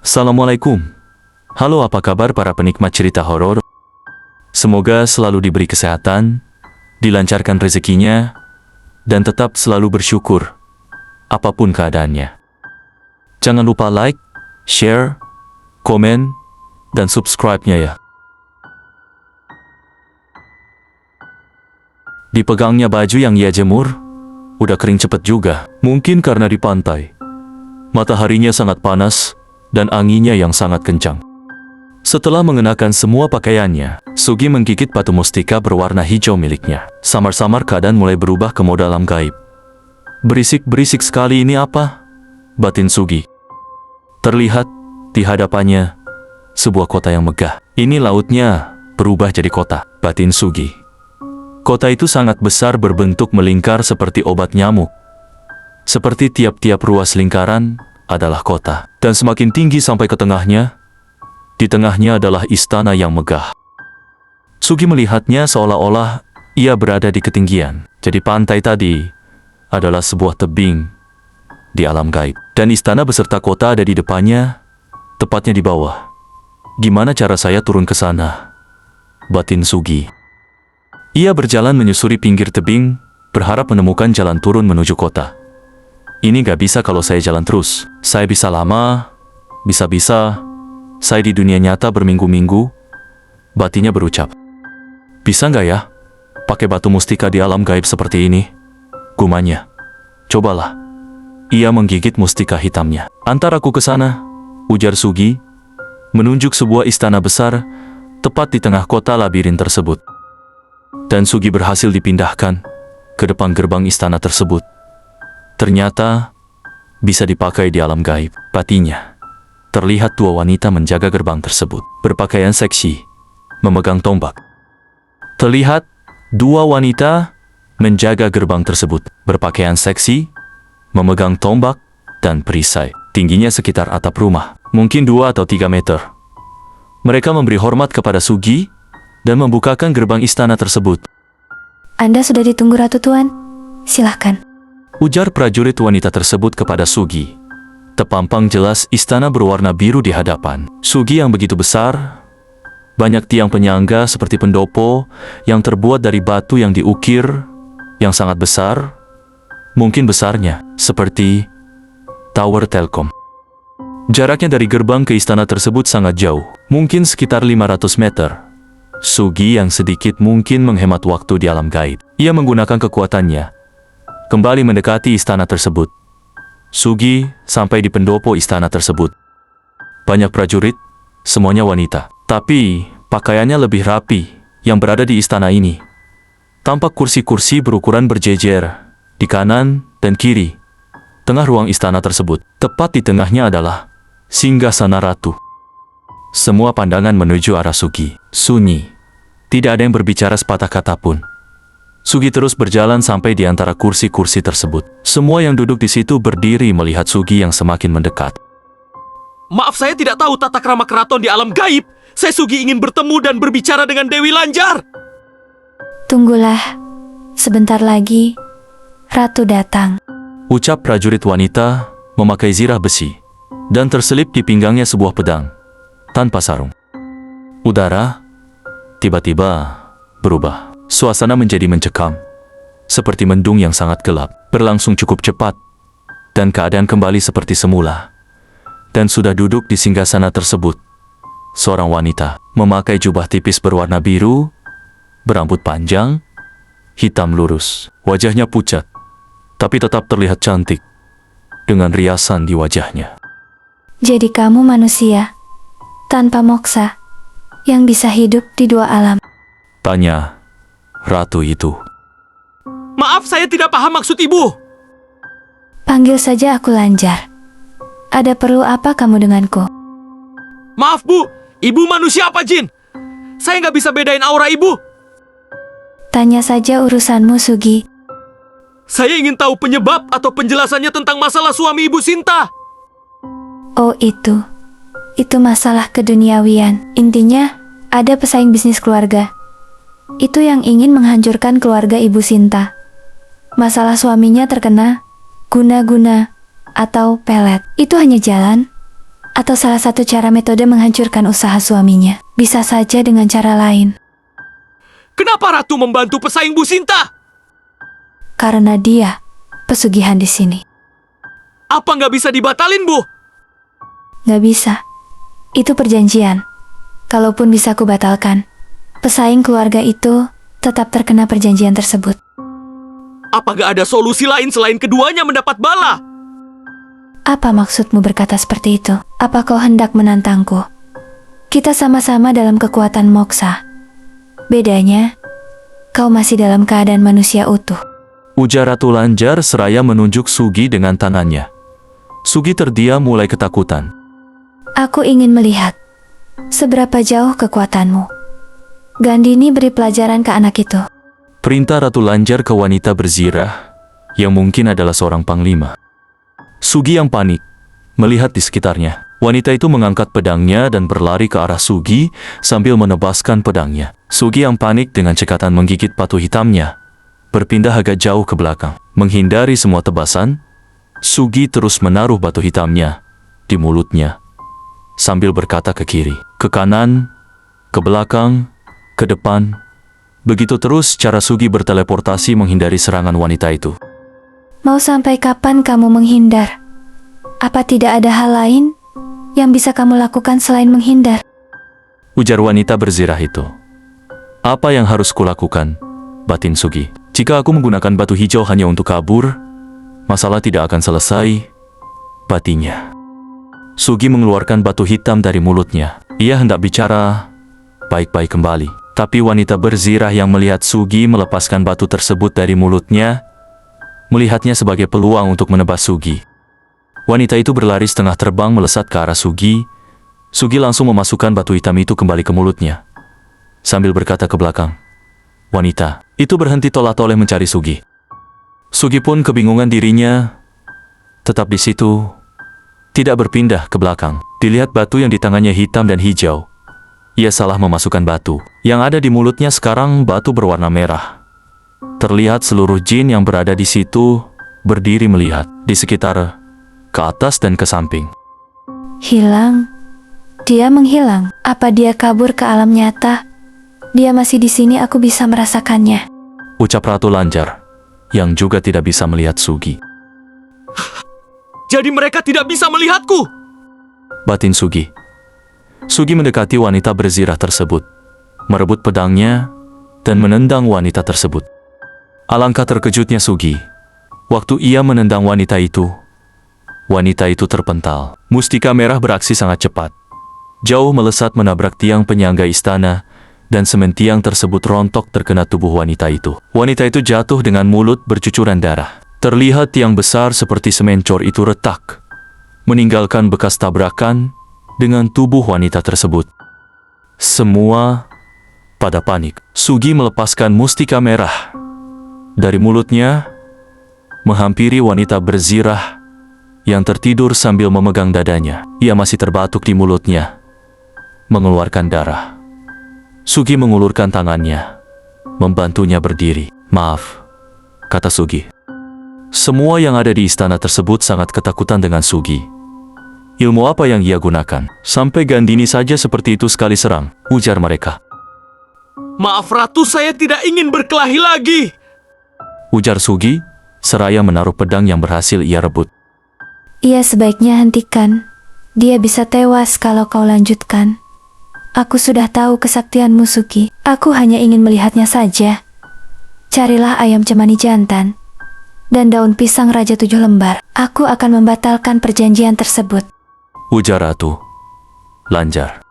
Assalamualaikum. Halo, apa kabar para penikmat cerita horor? Semoga selalu diberi kesehatan, dilancarkan rezekinya, dan tetap selalu bersyukur apapun keadaannya. Jangan lupa like, share, komen, dan subscribe-nya ya. Dipegangnya baju yang ia jemur, udah kering cepet juga. Mungkin karena di pantai. Mataharinya sangat panas, dan anginnya yang sangat kencang. Setelah mengenakan semua pakaiannya, Sugi menggigit batu mustika berwarna hijau miliknya. Samar-samar keadaan mulai berubah ke mode alam gaib. Berisik-berisik sekali ini apa? Batin Sugi. Terlihat di hadapannya sebuah kota yang megah. Ini lautnya berubah jadi kota, batin Sugi. Kota itu sangat besar, berbentuk melingkar seperti obat nyamuk. Seperti tiap-tiap ruas lingkaran adalah kota. Dan semakin tinggi sampai ke tengahnya. Di tengahnya adalah istana yang megah. Sugi melihatnya seolah-olah ia berada di ketinggian. Jadi pantai tadi adalah sebuah tebing di alam gaib. Dan istana beserta kota ada di depannya, tepatnya di bawah. Gimana cara saya turun ke sana? Batin Sugi. Ia berjalan menyusuri pinggir tebing, berharap menemukan jalan turun menuju kota. Ini gak bisa kalau saya jalan terus. Saya bisa lama, bisa-bisa saya di dunia nyata berminggu-minggu. Batinnya berucap. Bisa gak ya pakai batu mustika di alam gaib seperti ini? Gumanya. Cobalah. Ia menggigit mustika hitamnya. Antar aku ke sana, ujar Sugi, menunjuk sebuah istana besar tepat di tengah kota labirin tersebut. Dan Sugi berhasil dipindahkan ke depan gerbang istana tersebut. Ternyata bisa dipakai di alam gaib. Batinnya. Terlihat dua wanita menjaga gerbang tersebut, berpakaian seksi, memegang tombak. Terlihat dua wanita menjaga gerbang tersebut, berpakaian seksi, memegang tombak dan perisai. Tingginya sekitar atap rumah, mungkin 2 atau 3 meter. Mereka memberi hormat kepada Sugi dan membukakan gerbang istana tersebut. Anda sudah ditunggu Ratu Tuan, silahkan. Ujar prajurit wanita tersebut kepada Sugi. Terpampang jelas istana berwarna biru di hadapan. Sugi yang begitu besar, banyak tiang penyangga seperti pendopo yang terbuat dari batu yang diukir, yang sangat besar, mungkin besarnya seperti tower Telkom. Jaraknya dari gerbang ke istana tersebut sangat jauh, mungkin sekitar 500 meter. Sugi yang sedikit mungkin menghemat waktu di alam gaib. Ia menggunakan kekuatannya, kembali mendekati istana tersebut. Sugi sampai di pendopo istana tersebut. Banyak prajurit, semuanya wanita. Tapi pakaiannya lebih rapi yang berada di istana ini. Tampak kursi-kursi berukuran berjejer di kanan dan kiri. Tengah ruang istana tersebut, tepat di tengahnya adalah singgasana ratu. Semua pandangan menuju arah Sugi. Sunyi. Tidak ada yang berbicara sepatah kata pun. Sugi terus berjalan sampai di antara kursi-kursi tersebut. Semua yang duduk di situ berdiri melihat Sugi yang semakin mendekat. Maaf, saya tidak tahu tata krama keraton di alam gaib. Saya Sugi ingin bertemu dan berbicara dengan Dewi Lanjar. Tunggulah, sebentar lagi Ratu datang. Ucap prajurit wanita memakai zirah besi dan terselip di pinggangnya sebuah pedang tanpa sarung. Udara tiba-tiba berubah. Suasana menjadi mencekam, seperti mendung yang sangat gelap, berlangsung cukup cepat, dan keadaan kembali seperti semula. Dan sudah duduk di singgasana tersebut, seorang wanita memakai jubah tipis berwarna biru, berambut panjang, hitam lurus, wajahnya pucat, tapi tetap terlihat cantik, dengan riasan di wajahnya. Jadi kamu manusia, tanpa moksa, yang bisa hidup di dua alam? Tanya ratu itu. Maaf, saya tidak paham maksud ibu. Panggil saja aku Lanjar. Ada perlu apa kamu denganku? Maaf bu, ibu manusia apa jin? Saya nggak bisa bedain aura ibu. Tanya saja urusanmu, Sugi. Saya ingin tahu penyebab atau penjelasannya tentang masalah suami ibu Sinta. Oh itu masalah keduniawian. Intinya, ada pesaing bisnis keluarga. Itu yang ingin menghancurkan keluarga Ibu Sinta. Masalah suaminya terkena guna-guna atau pelet. Itu hanya jalan Atau salah satu cara metode menghancurkan usaha suaminya. Bisa saja dengan cara lain. Kenapa Ratu membantu pesaing Bu Sinta? Karena dia pesugihan di sini. Apa nggak bisa dibatalin, Bu? Gak bisa. Itu perjanjian. Kalaupun bisa aku batalkan, pesaing keluarga itu tetap terkena perjanjian tersebut. Apa nggak ada solusi lain selain keduanya mendapat bala? Apa maksudmu berkata seperti itu? Apa kau hendak menantangku? Kita sama-sama dalam kekuatan moksa. Bedanya, kau masih dalam keadaan manusia utuh. Ujar Ratu Lanjar seraya menunjuk Sugi dengan tangannya. Sugi terdiam mulai ketakutan. Aku ingin melihat seberapa jauh kekuatanmu. Gandini beri pelajaran ke anak itu. Perintah Ratu Lanjar ke wanita berzirah, yang mungkin adalah seorang panglima. Sugi yang panik, melihat di sekitarnya. Wanita itu mengangkat pedangnya dan berlari ke arah Sugi sambil menebaskan pedangnya. Sugi yang panik dengan cekatan menggigit batu hitamnya, berpindah agak jauh ke belakang. Menghindari semua tebasan, Sugi terus menaruh batu hitamnya di mulutnya, sambil berkata ke kiri, ke kanan, ke belakang, ke depan. Begitu terus cara Sugi berteleportasi menghindari serangan wanita itu. Mau sampai kapan kamu menghindar? Apa tidak ada hal lain yang bisa kamu lakukan selain menghindar? Ujar wanita berzirah itu. Apa yang harus kulakukan? Batin Sugi. Jika aku menggunakan batu hijau hanya untuk kabur, masalah tidak akan selesai, batinnya. Sugi mengeluarkan batu hitam dari mulutnya. Ia hendak bicara baik-baik kembali. Tapi wanita berzirah yang melihat Sugi melepaskan batu tersebut dari mulutnya, melihatnya sebagai peluang untuk menebas Sugi. Wanita itu berlari setengah terbang melesat ke arah Sugi. Sugi langsung memasukkan batu hitam itu kembali ke mulutnya, sambil berkata ke belakang. Wanita itu berhenti tolak-toleh mencari Sugi. Sugi pun kebingungan dirinya, tetap di situ, tidak berpindah ke belakang. Dilihat batu yang di tangannya hitam dan hijau. Ia salah memasukkan batu. Yang ada di mulutnya sekarang batu berwarna merah. Terlihat seluruh jin yang berada di situ berdiri melihat di sekitar, ke atas dan ke samping. Hilang. Dia menghilang. Apa dia kabur ke alam nyata? Dia masih di sini, aku bisa merasakannya. Ucap Ratu Lanjar, yang juga tidak bisa melihat Sugi. Jadi mereka tidak bisa melihatku? Batin Sugi. Sugi mendekati wanita berzirah tersebut, merebut pedangnya, dan menendang wanita tersebut. Alangkah terkejutnya Sugi. Waktu ia menendang wanita itu terpental. Mustika merah beraksi sangat cepat. Jauh melesat menabrak tiang penyangga istana, dan semen tiang tersebut rontok terkena tubuh wanita itu. Wanita itu jatuh dengan mulut bercucuran darah. Terlihat tiang besar seperti semen cor itu retak, meninggalkan bekas tabrakan dengan tubuh wanita tersebut. Semua pada panik. Sugi melepaskan mustika merah dari mulutnya, menghampiri wanita berzirah yang tertidur sambil memegang dadanya. Ia masih terbatuk di mulutnya, mengeluarkan darah. Sugi mengulurkan tangannya, membantunya berdiri. Maaf, kata Sugi. Semua yang ada di istana tersebut sangat ketakutan dengan Sugi. Ilmu apa yang ia gunakan? Sampai Gandini saja seperti itu sekali serang, ujar mereka. Maaf Ratu, saya tidak ingin berkelahi lagi. Ujar Sugi, seraya menaruh pedang yang berhasil ia rebut. Ia sebaiknya hentikan. Dia bisa tewas kalau kau lanjutkan. Aku sudah tahu kesaktianmu, Sugi. Aku hanya ingin melihatnya saja. Carilah ayam cemani jantan dan daun pisang raja 7 lembar. Aku akan membatalkan perjanjian tersebut. Ujar Ratu Lanjar.